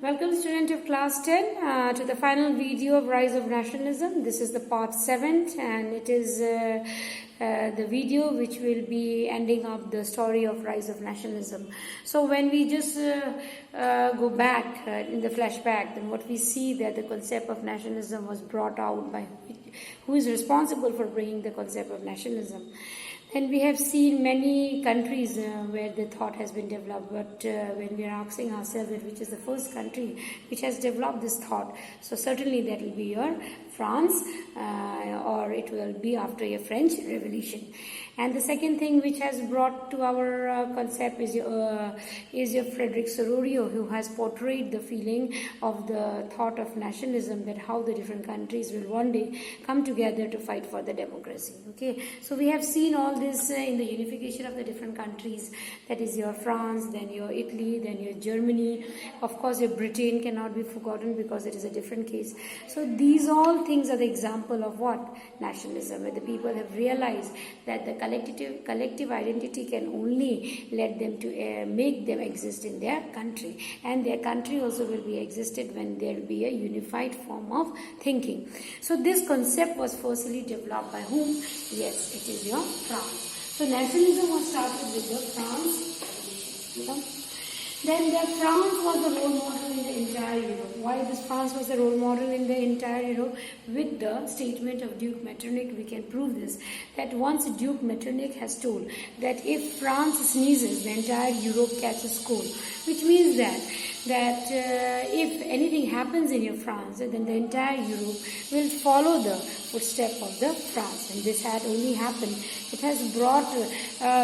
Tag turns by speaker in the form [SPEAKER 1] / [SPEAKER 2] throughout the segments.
[SPEAKER 1] Welcome student of class 10 to the final video of Rise of Nationalism. This is the part 7 and it is the video which will be ending up the story of Rise of Nationalism. So when we just go back in the flashback, then what we see that the concept of nationalism was brought out by who is responsible for bringing the concept of nationalism. And we have seen many countries where the thought has been developed, but when we are asking ourselves that which is the first country which has developed this thought, so certainly that will be your France or it will be after your French Revolution. And the second thing which has brought to our concept is your Frederick Sororio, who has portrayed the feeling of the thought of nationalism, that how the different countries will one day come together to fight for the democracy. Okay, so we have seen all this in the unification of the different countries. That is your France, then your Italy, then your Germany. Of course, your Britain cannot be forgotten because it is a different case. So these all things are the example of what? Nationalism, where the people have realized that the collective identity can only let them to make them exist in their country, and their country also will be existed when there will be a unified form of thinking. So this concept was firstly developed by whom? Yes, it is your France. So nationalism was started with the France Revolution. Then the France was the role model in the entire Europe. Why this France was the role model in the entire Europe? With the statement of Duke Metternich, we can prove this. That once Duke Metternich has told that if France sneezes, the entire Europe catches cold. Which means that if anything happens in your France, then the entire Europe will follow the footstep of the France. And this had only happened. It has brought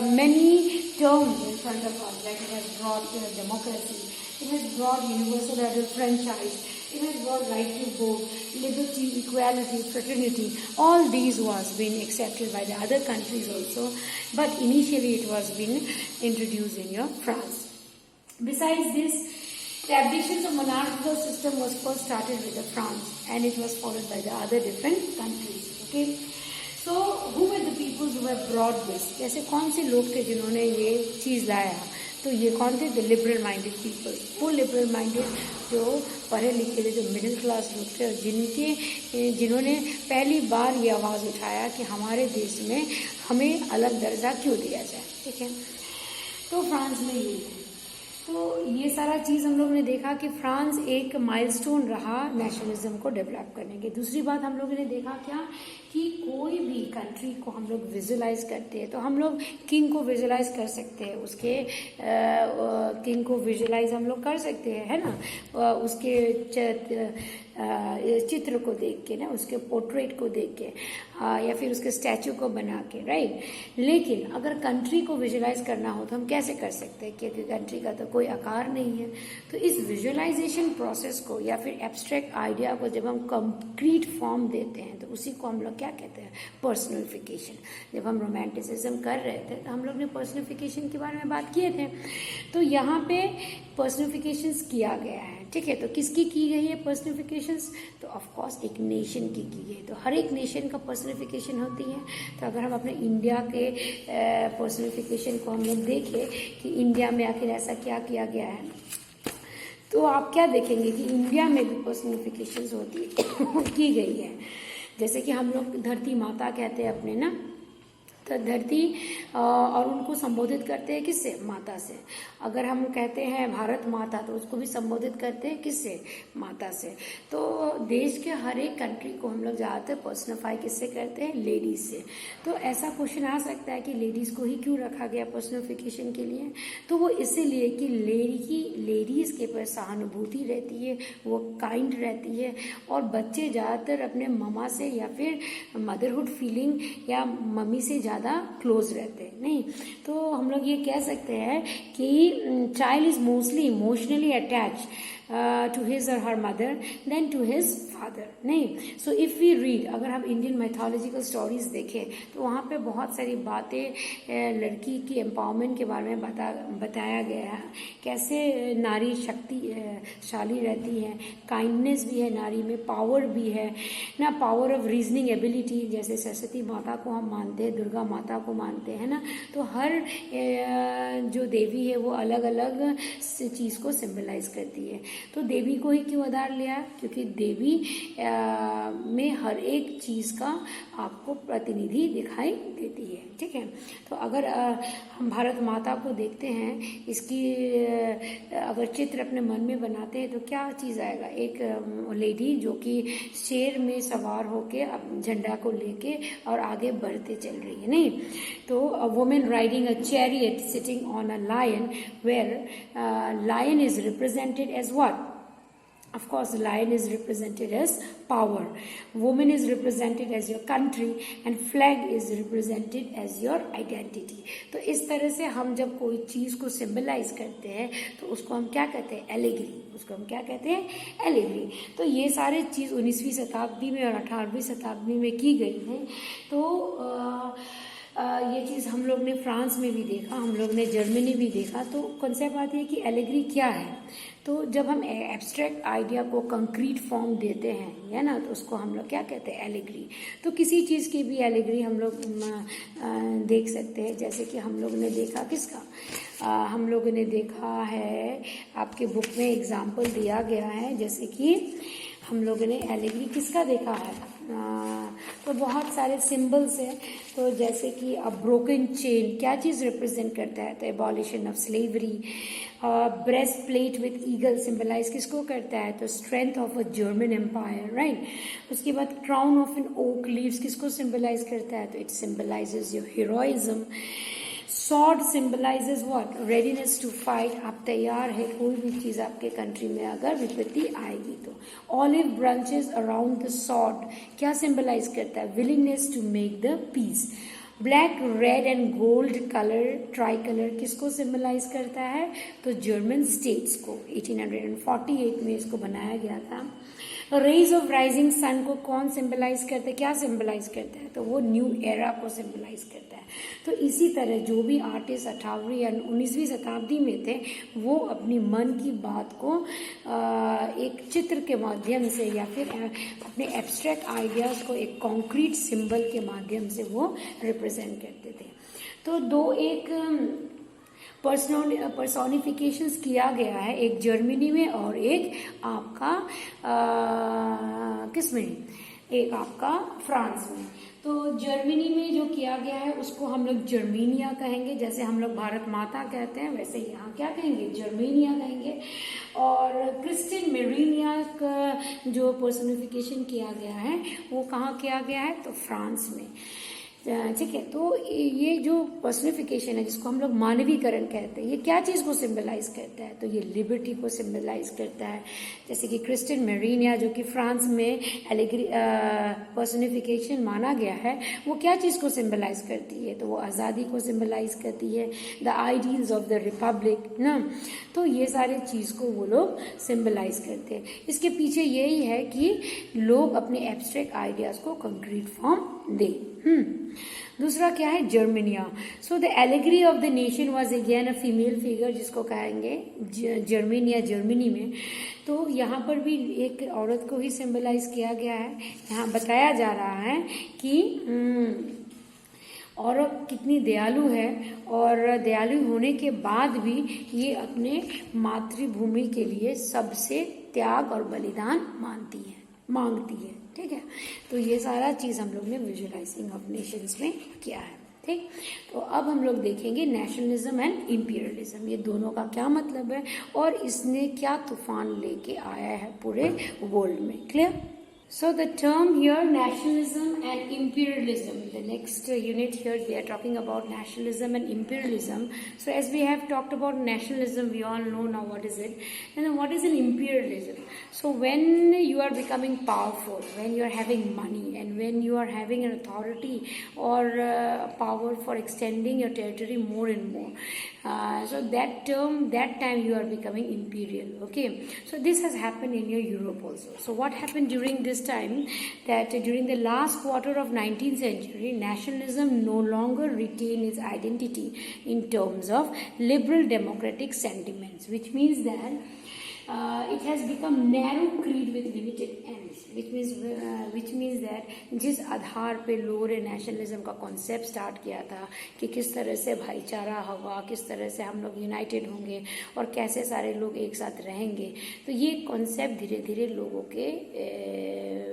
[SPEAKER 1] many terms in front of us, like it has brought democracy, it has brought universal adult franchise, it has brought right to vote, liberty, equality, fraternity. All these was being accepted by the other countries also, but initially it was being introduced in your France. Besides this, the abolition of monarchical system was first started with the France, and it was followed by the other different countries. Okay. So who were the people who have brought this? जैसे कौन से लोग थे जिन्होंने ये चीज़ लाया? तो ये कौन थे? The liberal minded people. वो liberal minded जो पढ़े लिखे थे, जो मिडिल क्लास लोग थे, और जिन्होंने पहली बार ये आवाज़ उठाया कि हमारे देश में हमें अलग दर्जा क्यों दिया जाए. ठीक है, तो फ्रांस में ये है. तो ये सारा चीज़ हम लोग ने देखा कि फ्रांस एक माइलस्टोन रहा नेशनलिज्म को डेवलप करने की. दूसरी बात हम लोगों ने देखा क्या कि कोई भी कंट्री को हम लोग विजुलाइज करते हैं तो हम लोग किंग को विजुलाइज कर सकते हैं, उसके किंग को विजुलाइज हम लोग कर सकते हैं, है ना, उसके चित्र को देख के ना, उसके पोर्ट्रेट को देख के, या फिर उसके स्टैचू को बना के, राइट. लेकिन अगर कंट्री को विजुलाइज करना हो तो हम कैसे कर सकते हैं, क्योंकि कंट्री का तो कोई आकार नहीं है. तो इस विजुअलाइजेशन प्रोसेस को या फिर एब्स्ट्रैक्ट आइडिया को जब हम कंक्रीट फॉर्म देते हैं तो उसी को हम लोग क्या कहते हैं? पर्सनलिफिकेशन. जब हम रोमांटिसिज्म कर रहे थे तो हम लोग ने पर्सनलिफिकेशन के बारे में बात किए थे. तो यहाँ पे पर्सनलिफिकेशन किया गया है. ठीक है, तो किसकी की गई है पर्सनिफिकेशंस? तो ऑफ कोर्स एक नेशन की गई. तो हर एक नेशन का पर्सनिफिकेशन होती है. तो अगर हम अपने इंडिया के पर्सनिफिकेशन को हम लोग देखें कि इंडिया में आखिर ऐसा क्या किया गया है, तो आप क्या देखेंगे कि इंडिया में भी पर्सनिफिकेशंस होती की गई है. जैसे कि हम लोग धरती माता कहते हैं अपने ना, तो धरती, और उनको संबोधित करते हैं किससे? माता से. अगर हम कहते हैं भारत माता तो उसको भी संबोधित करते हैं किससे? माता से. तो देश के हर एक कंट्री को हम लोग ज़्यादातर पर्सनिफाई किससे करते हैं? लेडीज से. तो ऐसा क्वेश्चन आ सकता है कि लेडीज को ही क्यों रखा गया पर्सनिफिकेशन के लिए? तो वो इसीलिए कि लेडीज के पर सहानुभूति रहती है, वो काइंड रहती है, और बच्चे ज़्यादातर अपने ममा से या फिर मदरहुड फीलिंग या मम्मी से ज़्यादा क्लोज रहते हैं. नहीं, तो हम लोग ये कह सकते हैं कि child is mostly emotionally attach to his or her mother than to his father. नहीं, so if we read, अगर हम इंडियन mythological stories देखें तो वहाँ पे बहुत सारी बातें लड़की की एम्पावरमेंट के बारे में बताया गया है. कैसे नारी शक्तिशाली रहती है, काइंडनेस भी है नारी में, पावर भी है ना, पावर ऑफ रीजनिंग एबिलिटी. जैसे सरस्वती माता को हम मानते हैं, दुर्गा माता को मानते हैं ना, तो हर जो देवी है वो अलग अलग चीज़ को सिम्बलाइज करती है. तो देवी को ही क्यों आधार लिया? क्योंकि देवी में हर एक चीज़ का आपको प्रतिनिधि दिखाई देती है, ठीक है। तो अगर हम भारत माता को देखते हैं, इसकी अगर चित्र अपने मन में बनाते हैं तो क्या चीज़ आएगा? एक लेडी जो कि शेर में सवार होके झंडा को लेके और आगे बढ़ते चल रही है, नहीं? तो a woman riding a chariot sitting on a lion, where lion is represented as what? Of course, lion is represented as power. Woman is represented as your country, and flag is represented as your identity. तो इस तरह से हम जब कोई चीज़ को symbolize करते हैं तो उसको हम क्या कहते हैं? एलिग्री। उसको हम क्या कहते हैं? एलिग्री। तो ये सारे चीज़ 19वीं शताब्दी में और 18वीं शताब्दी में की गई है। तो ये चीज़ हम लोग ने फ्रांस में भी देखा, हम लोग ने जर्मनी भी देखा। तो कॉन्सेप्ट आती है कि एलिग्री क्या है। तो जब हम एब्स्ट्रैक्ट आइडिया को कंक्रीट फॉर्म देते हैं, है ना, तो उसको हम लोग क्या कहते हैं? एलिग्री। तो किसी चीज़ की भी एलिग्री हम लोग देख सकते हैं, जैसे कि हम लोग ने देखा किसका? हम लोगों ने देखा है, आपके बुक में एग्जाम्पल दिया गया है, जैसे कि हम लोगों ने एलिग्री किसका देखा है? तो बहुत सारे सिंबल्स हैं। तो जैसे कि अ ब्रोकन चेन क्या चीज़ रिप्रेजेंट करता है? तो abolition of slavery. Breast plate with eagle symbolise किसको करता है? तो strength of a German empire, right. उसके बाद crown of an oak leaves किसको सिंबलाइज करता है? तो it symbolises your heroism. Sword symbolises what? Readiness to fight. आप तैयार है कोई भी चीज़ आपके कंट्री में अगर विपत्ति आएगी तो। Olive branches around the sword क्या सिंबलाइज करता है? Willingness to make the peace. Black, red and gold colour, tricolour किसको सिंबलाइज करता है? तो जर्मन स्टेट्स को। 1848 में इसको बनाया गया था। रेज ऑफ राइजिंग सन को कौन सिंबलाइज करता है? क्या सिंबलाइज करता है? तो वो न्यू एरा को सिंबलाइज करता है। तो इसी तरह जो भी आर्टिस्ट 18वीं या 19वीं शताब्दी में थे, वो अपनी मन की बात को एक चित्र के माध्यम से या फिर अपने एब्स्ट्रैक्ट आइडियाज को एक कॉन्क्रीट सिंबल के माध्यम से वो रिप्रेजेंट करते थे। तो दो एक पर्सोनिफिकेशंस किया गया है, एक जर्मनी में और एक आपका किस में? एक आपका फ्रांस में। तो जर्मनी में जो किया गया है उसको हम लोग जर्मेनिया कहेंगे। जैसे हम लोग भारत माता कहते हैं, वैसे यहाँ क्या कहेंगे? जर्मेनिया कहेंगे। और क्रिस्टिन मेरिनिया का जो पर्सोनिफिकेशन किया गया है वो कहाँ किया गया है? तो फ्रांस में, ठीक है। तो ये जो पर्सनिफिकेशन है जिसको हम लोग मानवीकरण कहते हैं, ये क्या चीज़ को सिंबलाइज करता है? तो ये लिबर्टी को सिंबलाइज करता है। जैसे कि क्रिस्टिन मेरिनिया जो कि फ्रांस में एलिग्री पर्सनिफिकेशन माना गया है, वो क्या चीज़ को सिंबलाइज करती है? तो वो आज़ादी को सिंबलाइज करती है, the ideals of the Republic ना। तो ये सारे चीज़ को वो लोग सिंबलाइज करते हैं। इसके पीछे यही है कि लोग अपने एब्स्ट्रैक्ट आइडियाज़ को कंक्रीट फॉर्म दें। दूसरा क्या है? Germania. So the allegory of the nation was again a female figure, जिसको कहेंगे जर्मेनिया, जर्मनी में। तो यहाँ पर भी एक औरत को ही सिंबलाइज किया गया है। यहाँ बताया जा रहा है कि औरत कितनी दयालु है, और दयालु होने के बाद भी ये अपने मातृभूमि के लिए सबसे त्याग और बलिदान मांगती है, ठीक है। तो ये सारा चीज़ हम लोग ने विजुअलाइजिंग ऑफ नेशंस में किया है, ठीक। तो अब हम लोग देखेंगे नेशनलिज्म एंड इंपीरियलिज्म, ये दोनों का क्या मतलब है और इसने क्या तूफान लेके आया है पूरे वर्ल्ड में। Clear? So the term here, nationalism and imperialism, the next unit here they are talking about nationalism and imperialism. So as we have talked about nationalism, we all know now what is it, and then what is an imperialism. So when you are becoming powerful, when you are having money, and when you are having an authority or power for extending your territory more and more, so that time you are becoming imperial, okay. So this has happened in your Europe also. So what happened during this time, that during the last quarter of 19th century, nationalism no longer retained its identity in terms of liberal democratic sentiments, which means that it has become narrow creed with limited ends. Which means that जिस आधार पे लोगों ने nationalism का concept start किया था कि किस तरह से भाईचारा होगा, किस तरह से हम लोग यूनाइटेड होंगे और कैसे सारे लोग एक साथ रहेंगे, तो ये कॉन्सेप्ट धीरे धीरे लोगों के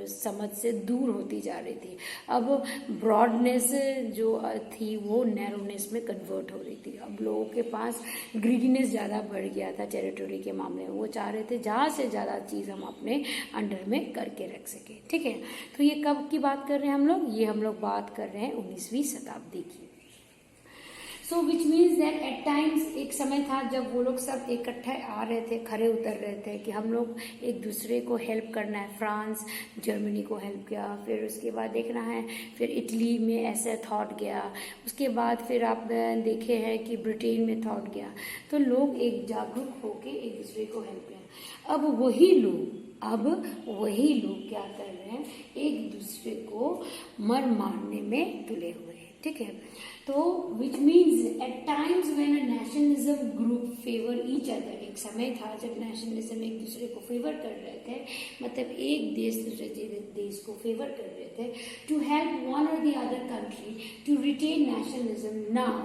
[SPEAKER 1] समझ से दूर होती जा रही थी। अब ब्रॉडनेस जो थी वो नैरोनेस में कन्वर्ट हो रही थी। अब लोगों के पास ग्रीडीनेस ज़्यादा बढ़ गया था टेरिटरी के मामले में। वो चाह रहे थे जहाँ से ज़्यादा चीज़ हम अपने अंडर में करके रख सके। ठीक है, तो ये कब की बात कर रहे हैं हम लोग? ये हम लोग बात कर रहे हैं 19वीं शताब्दी की। So which means that at times एक समय था जब वो लोग सब इकट्ठे आ रहे थे, खड़े उतर रहे थे कि हम लोग एक दूसरे को हेल्प करना है। फ्रांस जर्मनी को हेल्प किया, फिर उसके बाद देखना है फिर इटली में ऐसे थॉट गया, उसके बाद फिर आप देखे हैं कि ब्रिटेन में थॉट गया। तो लोग एक जागरूक होके एक दूसरे को हेल्प किया। अब वही लोग क्या कर रहे हैं? एक दूसरे को मर मारने में तुले हुए हैं। ठीक है, तो which means at times when a nationalism group favour each other, एक समय था जब नेशनलिज्म एक दूसरे को फेवर कर रहे थे, मतलब एक देश दूसरे देश को फेवर कर रहे थे, to help one or the other country to retain nationalism. Now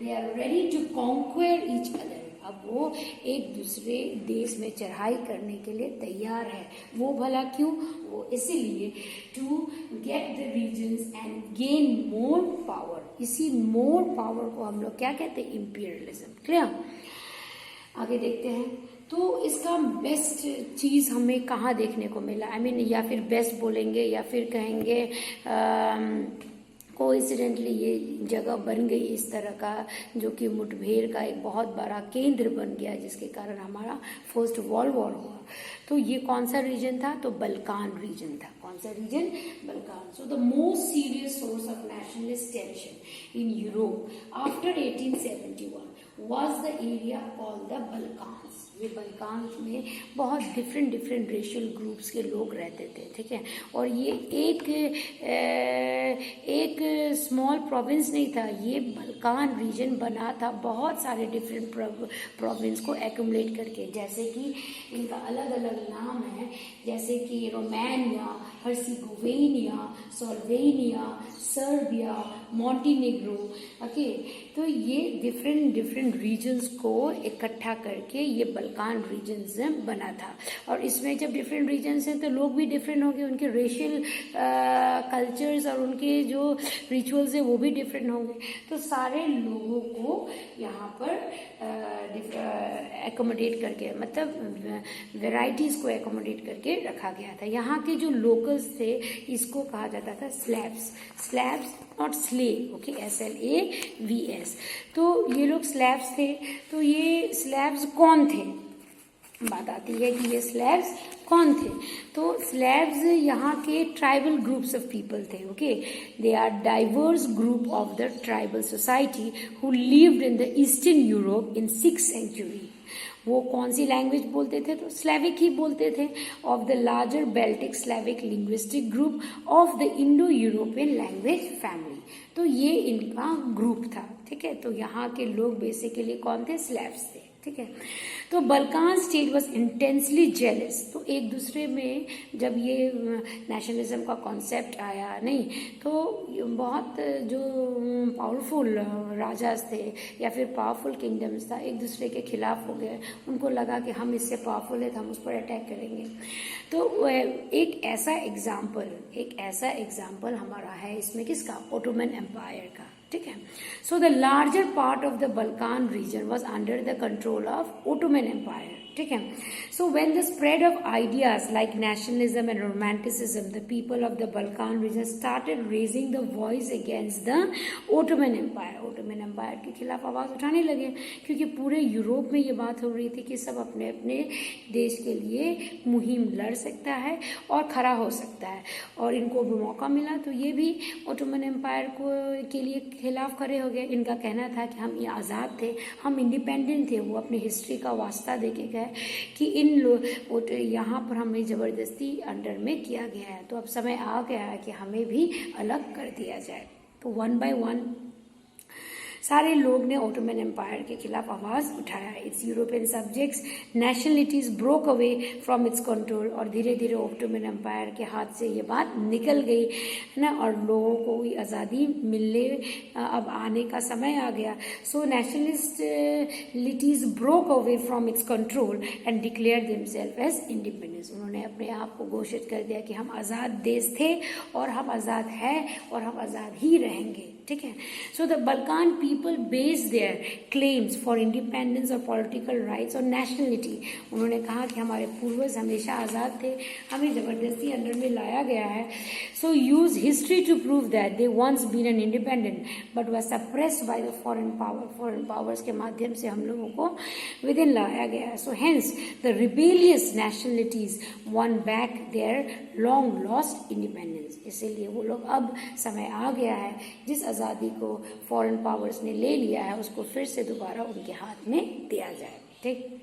[SPEAKER 1] they are ready to conquer each other. अब वो एक दूसरे देश में चढ़ाई करने के लिए तैयार है। वो भला क्यों? वो इसीलिए to get the reasons and gain more power. इसी मोर पावर को हम लोग क्या कहते हैं? इंपीरियलिज्म। क्लियर? आगे देखते हैं। तो इसका बेस्ट चीज़ हमें कहाँ देखने को मिला? आई मीन या फिर बेस्ट बोलेंगे या फिर कहेंगे कोइंसिडेंटली ये जगह बन गई इस तरह का, जो कि मुठभेड़ का एक बहुत बड़ा केंद्र बन गया, जिसके कारण हमारा फर्स्ट वर्ल्ड वॉर हुआ। तो ये कौन सा रीजन था? तो बल्कान रीजन था। कौन सा reason? Balkan. So the most serious source of nationalist tension in Europe after 1871 was the area called the Balkans। ये बल्कान में बहुत डिफरेंट रेशियल ग्रुप्स के लोग रहते थे। ठीक है, और ये एक स्मॉल प्रोविंस नहीं था, ये बल्कान रीजन बना था बहुत सारे डिफरेंट प्रोविंस को एक्यूमुलेट करके। जैसे कि इनका अलग अलग नाम है, जैसे कि रोमानिया, हर्सिगोविनिया, स्लोवेनिया, सर्बिया, मॉन्टीनेग्रो। ओके, तो ये डिफरेंट रीजन्स को इकट्ठा करके ये बल्कान रीजन्स बना था। और इसमें जब डिफरेंट रीजन्स हैं तो लोग भी डिफरेंट होंगे, उनके रेशियल कल्चर्स और उनके जो रिचुअल्स हैं वो भी डिफरेंट होंगे। तो सारे लोगों को यहाँ पर एकोमोडेट करके, मतलब वेराइटीज़ को एकोमोडेट करके रखा गया था। यहाँ के जो लोकल्स थे इसको कहा जाता था slabs not slave. Okay, SLAVS। तो ये लोग स्लैब्स थे। तो ये स्लैब्स कौन थे? बात आती है कि ये स्लैब्स कौन थे? तो स्लैब्स यहाँ के ट्राइबल ग्रुप्स ऑफ पीपल थे। Okay, they are diverse group of the tribal society who lived in the eastern Europe in 6th century. वो कौन सी लैंग्वेज बोलते थे? तो स्लैविक ही बोलते थे। Of the larger Baltic Slavic linguistic group of the Indo European language family. तो ये इनका ग्रुप था। ठीक है, तो यहाँ के लोग बेसिकली कौन थे? स्लैव्स थे। ठीक है, तो Balkan state was intensely jealous. तो एक दूसरे में जब ये नेशनलिज्म का कॉन्सेप्ट आया नहीं, तो बहुत जो पावरफुल राजास थे या फिर पावरफुल किंगडम्स था एक दूसरे के खिलाफ हो गए। उनको लगा कि हम इससे पावरफुल है तो हम उस पर अटैक करेंगे। तो एक ऐसा एग्जाम्पल हमारा है इसमें किसका? ओटोमन एम्पायर का। ठीक है, so the larger part of the Balkan region was under the control of Ottoman empire. ठीक है, so when the spread of ideas like nationalism and romanticism, the people of the Balkan region started raising the voice against the Ottoman empire. Ottoman empire के खिलाफ आवाज उठाने लगे, क्योंकि पूरे Europe में ये बात हो रही थी कि सब अपने अपने देश के लिए मुहिम लड़ सकता है और खड़ा हो सकता है, और इनको भी मौका मिला तो ये भी ओटोमन एम्पायर के लिए खिलाफ खड़े हो गए। इनका कहना था कि हम ये आज़ाद थे, हम इंडिपेंडेंट थे। वो अपनी हिस्ट्री का वास्ता देके गए कि इन लोग यहाँ पर हमें ज़बरदस्ती अंडर में किया गया है, तो अब समय आ गया है कि हमें भी अलग कर दिया जाए। तो 1 by 1 सारे लोग ने ओटोमन एम्पायर के खिलाफ आवाज उठाया। It's European subjects nationalities broke away from its control, और धीरे धीरे ओटोमन एम्पायर के हाथ से ये बात निकल गई है ना, और लोगों को भी आज़ादी मिलने अब आने का समय आ गया। So nationalities broke away from its control and declare themself as independence. उन्होंने अपने आप को घोषित कर दिया कि हम आज़ाद देश थे और हम आज़ाद हैं और हम आज़ाद ही रहेंगे, ठीक है। So the Balkan people base there claims for independence और पॉलिटिकल राइट्स और नेशनलिटी। उन्होंने कहा कि हमारे पूर्वज हमेशा आज़ाद थे, हमें ज़बरदस्ती अंडर में लाया गया है। So use history to prove that they once been an independent but was suppressed by the foreign powers के माध्यम से हम लोगों को विद इन लाया गया है। So hence the rebellious nationalities won back their long lost independence. इसीलिए वो लोग, अब समय आ गया है जिस आज़ादी को फॉरेन पावर्स ने ले लिया है उसको फिर से दोबारा उनके हाथ में दिया जाए, ठीक।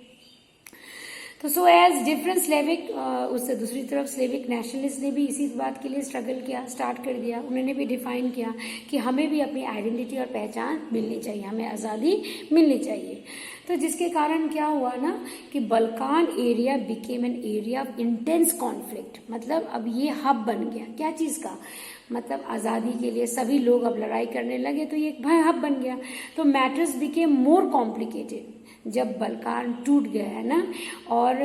[SPEAKER 1] तो सो एज डिफरेंट स्लेविक, उससे दूसरी तरफ स्लेविक नेशनलिस्ट ने भी इसी बात के लिए स्ट्रगल किया, स्टार्ट कर दिया। उन्होंने भी डिफाइन किया कि हमें भी अपनी आइडेंटिटी और पहचान मिलनी चाहिए, हमें आज़ादी मिलनी चाहिए। तो जिसके कारण क्या हुआ ना कि Balkan area became an area of intense conflict. मतलब अब ये हब बन गया, क्या चीज़ का, मतलब आज़ादी के लिए सभी लोग अब लड़ाई करने लगे, तो ये एक भय हब बन गया। तो मैटर्स बिकेम मोर कॉम्प्लिकेटेड जब बल्कान टूट गया है ना, और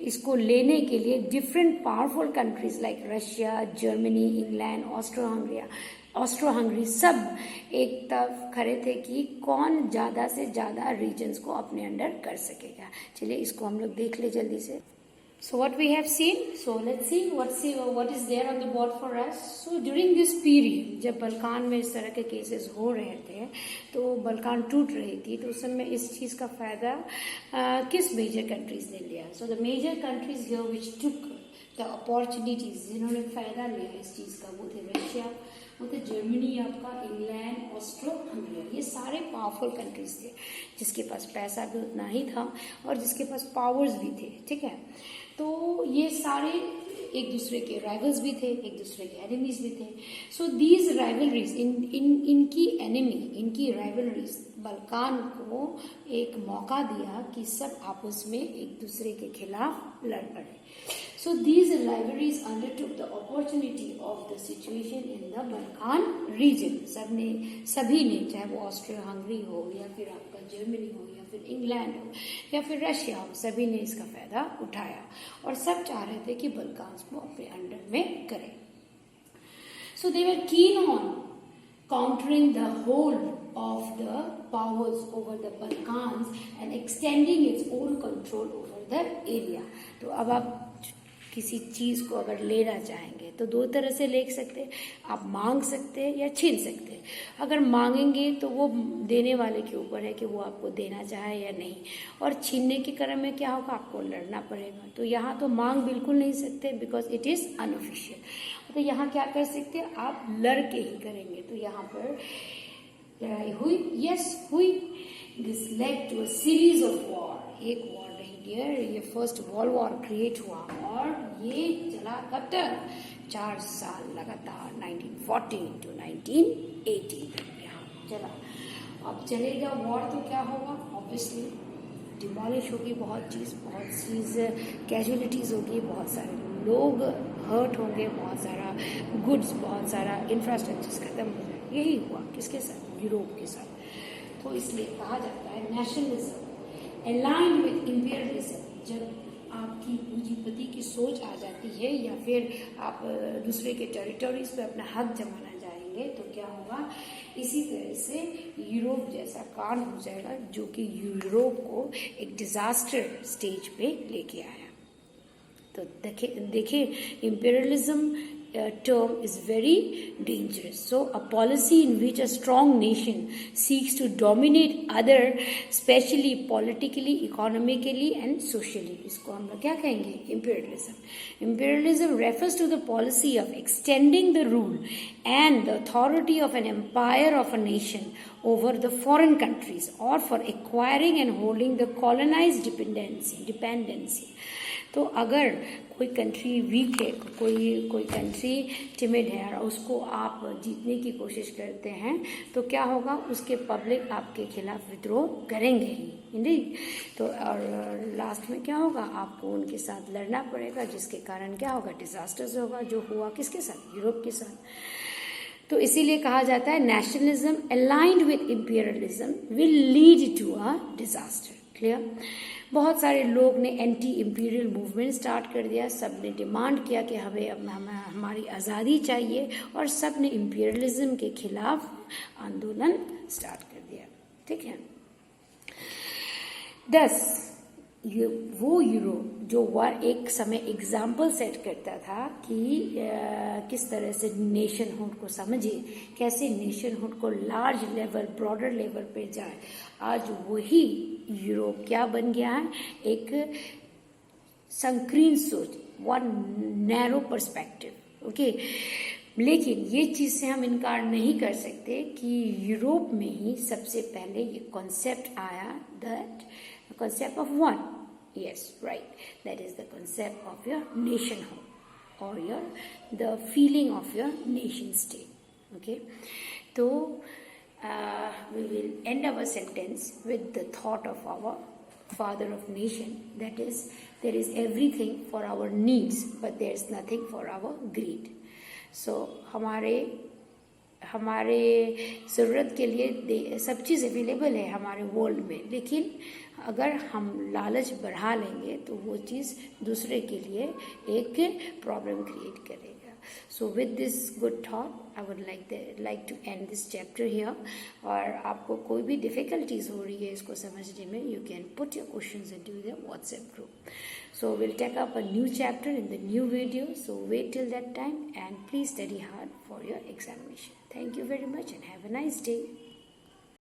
[SPEAKER 1] इसको लेने के लिए different powerful countries like Russia, Germany, England, Austro Hungary सब एक तरफ खड़े थे कि कौन ज़्यादा से ज़्यादा रीजन्स को अपने अंडर कर सकेगा। चलिए इसको हम लोग देख ले जल्दी से। So what we have seen, so let's see what is there on the board for us. So during this period, जब बल्कान में इस तरह के केसेस हो रहे थे, तो बल्कान टूट रही थी, तो उस समय इस चीज़ का फायदा किस मेजर कंट्रीज ने लिया? So the major countries here which took the opportunities, जिन्होंने फायदा लिया इस चीज़ का, वो थे रशिया, वो थे जर्मनी, आपका इंग्लैंड, ऑस्ट्रो हंगरी। ये सारे पावरफुल कंट्रीज थे जिसके पास पैसा भी उतना ही था और जिसके पास पावर्स भी थे, ठीक है। तो ये सारे एक दूसरे के राइवल्स भी थे, एक दूसरे के एनिमीज भी थे। सो दीज राइवलरीज, इनकी राइवलरीज बल्कान को एक मौका दिया कि सब आपस में एक दूसरे के खिलाफ लड़ पड़े। So these rivalries undertook the opportunity of the situation in the Balkan region. सभी ने, चाहे वो ऑस्ट्रिया हंगरी हो या फिर आपका जर्मनी हो या फिर इंग्लैंड हो या फिर रशिया हो, सभी ने इसका फायदा उठाया और सब चाह रहे थे कि बल्कान्स को अपने अंडर में करें। So they were keen on countering the hold of the powers over the Balkans and extending its own control over the area. तो अब आप किसी चीज़ को अगर लेना चाहेंगे तो दो तरह से ले सकते हैं, आप मांग सकते हैं या छीन सकते हैं। अगर मांगेंगे तो वो देने वाले के ऊपर है कि वो आपको देना चाहे या नहीं, और छीनने के क्रम में क्या होगा, आपको लड़ना पड़ेगा। तो यहाँ तो मांग बिल्कुल नहीं सकते बिकॉज इट इज़ अनऑफिशियल। तो यहाँ क्या कर सकते हैं, आप लड़ के ही करेंगे। तो यहाँ पर लड़ाई हुई, यस हुई। This led to a series of war. एक वॉर ये फर्स्ट वर्ल्ड वॉर क्रिएट हुआ और ये चला कब तक, 4 साल लगातार, 1914 to 1918 तक यहाँ चला। अब चलेगा वॉर तो क्या होगा, ऑब्वियसली डिमोलिश होगी बहुत चीज़ कैजुअलिटीज़ होगी, बहुत सारे लोग हर्ट होंगे, बहुत सारा गुड्स, बहुत सारा इंफ्रास्ट्रक्चर्स खत्म हो जाए। यही हुआ किसके साथ, यूरोप के साथ। तो इसलिए कहा जाता है नेशनलिज्म अलाइंड विद इंपीरियलिज्म। जब आपकी पूंजीपति की सोच आ जाती है या फिर आप दूसरे के टेरिटोरीज पे अपना हक जमाना चाहेंगे तो क्या होगा, इसी तरह से यूरोप जैसा कांड हो जाएगा जो कि यूरोप को एक डिजास्टर स्टेज पे लेके आया। तो देखिए imperialism term is very dangerous. So a policy in which a strong nation seeks to dominate other, especially politically, economically and socially, इसको हम लोग क्या कहेंगे, imperialism. Imperialism refers to the policy of extending the rule and the authority of an empire of a nation over the foreign countries or for acquiring and holding the colonized dependency. तो अगर कोई country week है, कोई country timid है और उसको आप जीतने की कोशिश करते हैं तो क्या होगा, उसके पब्लिक आपके खिलाफ विद्रोह करेंगे ही इंडीड। तो और लास्ट में क्या होगा, आपको उनके साथ लड़ना पड़ेगा, जिसके कारण क्या होगा, डिजास्टर्स होगा, जो हुआ किसके साथ, यूरोप के साथ। तो इसीलिए कहा जाता है nationalism aligned with imperialism will lead to a disaster. Clear. बहुत सारे लोग ने एंटी इंपीरियल मूवमेंट स्टार्ट कर दिया, सब ने डिमांड किया कि हमें हमारी आज़ादी चाहिए, और सब ने इंपीरियलिज्म के खिलाफ आंदोलन स्टार्ट कर दिया। ठीक है। 10 वो यूरोप जो एक समय एग्जाम्पल सेट करता था कि किस तरह से नेशनहुड को समझे, कैसे नेशनहुड को लार्ज लेवल, ब्रॉडर लेवल पे जाए, आज वही यूरोप क्या बन गया है, एक संकीर्ण सोच, वन नैरो पर्सपेक्टिव। ओके, लेकिन ये चीज़ से हम इनकार नहीं कर सकते कि यूरोप में ही सबसे पहले ये कॉन्सेप्ट आया, that concept of one, yes, right, that is the concept of your nationhood or the feeling of your nation state. Okay, so we will end our sentence with the thought of our father of nation, that is, there is everything for our needs but there is nothing for our greed. So हमारे ज़रूरत के लिए सब चीज़ available है हमारे world में, लेकिन अगर हम लालच बढ़ा लेंगे तो वो चीज़ दूसरे के लिए एक प्रॉब्लम क्रिएट करेगा। So with this good thought I would like to end this chapter here. और आपको कोई भी डिफ़िकल्टीज हो रही है इसको समझने में, you can put your questions into the WhatsApp group. So we'll take up a new chapter in the new video. So wait till that time and please study hard for your examination. Thank you very much and have a nice day.